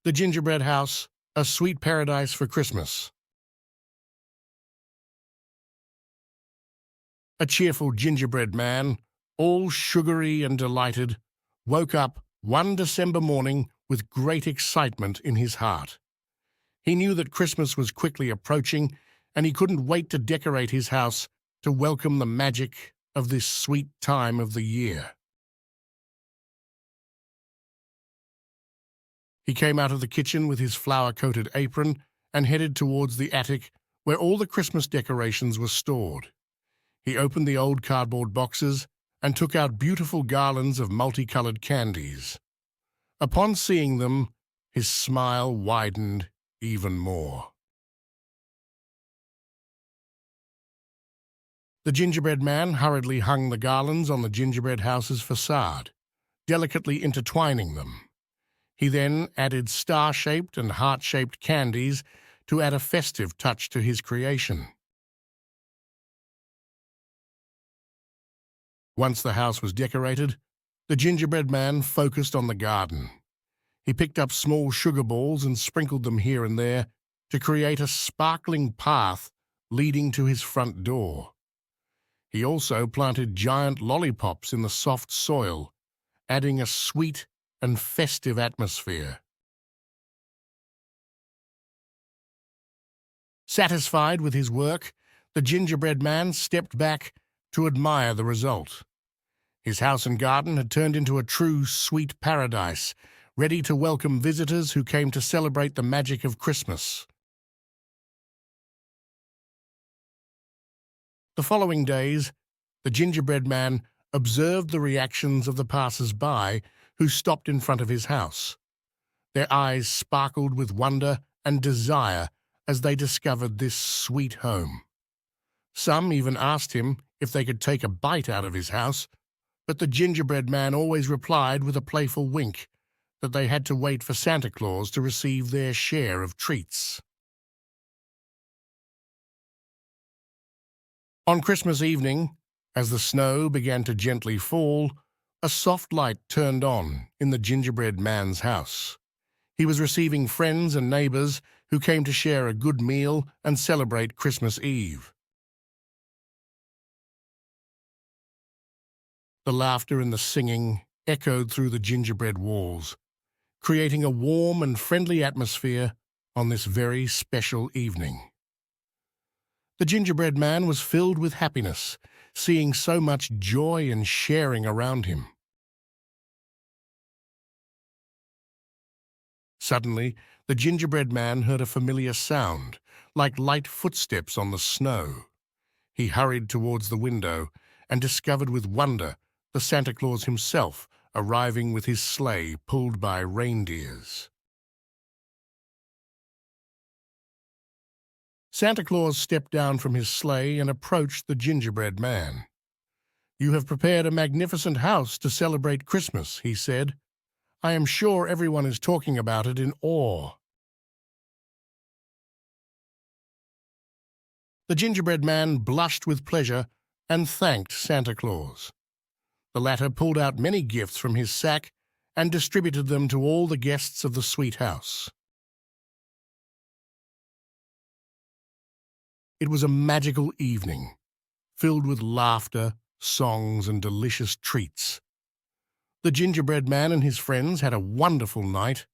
The Gingerbread House, a sweet paradise for Christmas. A cheerful gingerbread man, all sugary and delighted, woke up one December morning with great excitement in his heart. He knew that Christmas was quickly approaching, and he couldn't wait to decorate his house to welcome the magic of this sweet time of the year. He came out of the kitchen with his flour-coated apron and headed towards the attic where all the Christmas decorations were stored. He opened the old cardboard boxes and took out beautiful garlands of multicolored candies. Upon seeing them, his smile widened even more. The gingerbread man hurriedly hung the garlands on the gingerbread house's facade, delicately intertwining them. He then added star-shaped and heart-shaped candies to add a festive touch to his creation. Once the house was decorated, the gingerbread man focused on the garden. He picked up small sugar balls and sprinkled them here and there to create a sparkling path leading to his front door. He also planted giant lollipops in the soft soil, adding a sweet and festive atmosphere. Satisfied with his work, the gingerbread man stepped back to admire the result. His house and garden had turned into a true sweet paradise, ready to welcome visitors who came to celebrate the magic of Christmas. The following days, the gingerbread man observed the reactions of the passers-by who stopped in front of his house. Their eyes sparkled with wonder and desire as they discovered this sweet home. Some even asked him if they could take a bite out of his house, but the gingerbread man always replied with a playful wink that they had to wait for Santa Claus to receive their share of treats. On Christmas evening, as the snow began to gently fall, a soft light turned on in the gingerbread man's house. He was receiving friends and neighbors who came to share a good meal and celebrate Christmas Eve. The laughter and the singing echoed through the gingerbread walls, creating a warm and friendly atmosphere on this very special evening. The gingerbread man was filled with happiness, seeing so much joy and sharing around him. Suddenly, the gingerbread man heard a familiar sound, like light footsteps on the snow. He hurried towards the window and discovered with wonder the Santa Claus himself arriving with his sleigh pulled by reindeers. Santa Claus stepped down from his sleigh and approached the gingerbread man. "You have prepared a magnificent house to celebrate Christmas," he said. "I am sure everyone is talking about it in awe." The gingerbread man blushed with pleasure and thanked Santa Claus. The latter pulled out many gifts from his sack and distributed them to all the guests of the sweet house. It was a magical evening, filled with laughter, songs, and delicious treats. The gingerbread man and his friends had a wonderful night,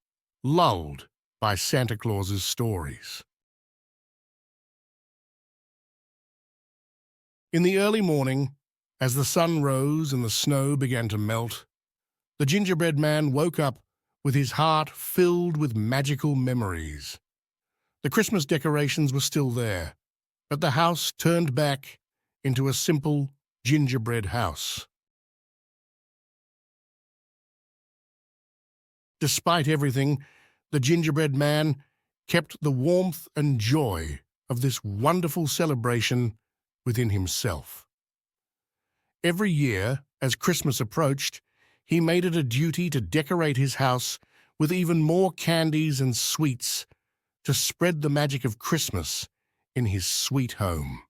lulled by Santa Claus's stories. In the early morning, as the sun rose and the snow began to melt, the gingerbread man woke up with his heart filled with magical memories. The Christmas decorations were still there, but the house turned back into a simple gingerbread house. Despite everything, the gingerbread man kept the warmth and joy of this wonderful celebration within himself. Every year, as Christmas approached, he made it a duty to decorate his house with even more candies and sweets to spread the magic of Christmas in his sweet home.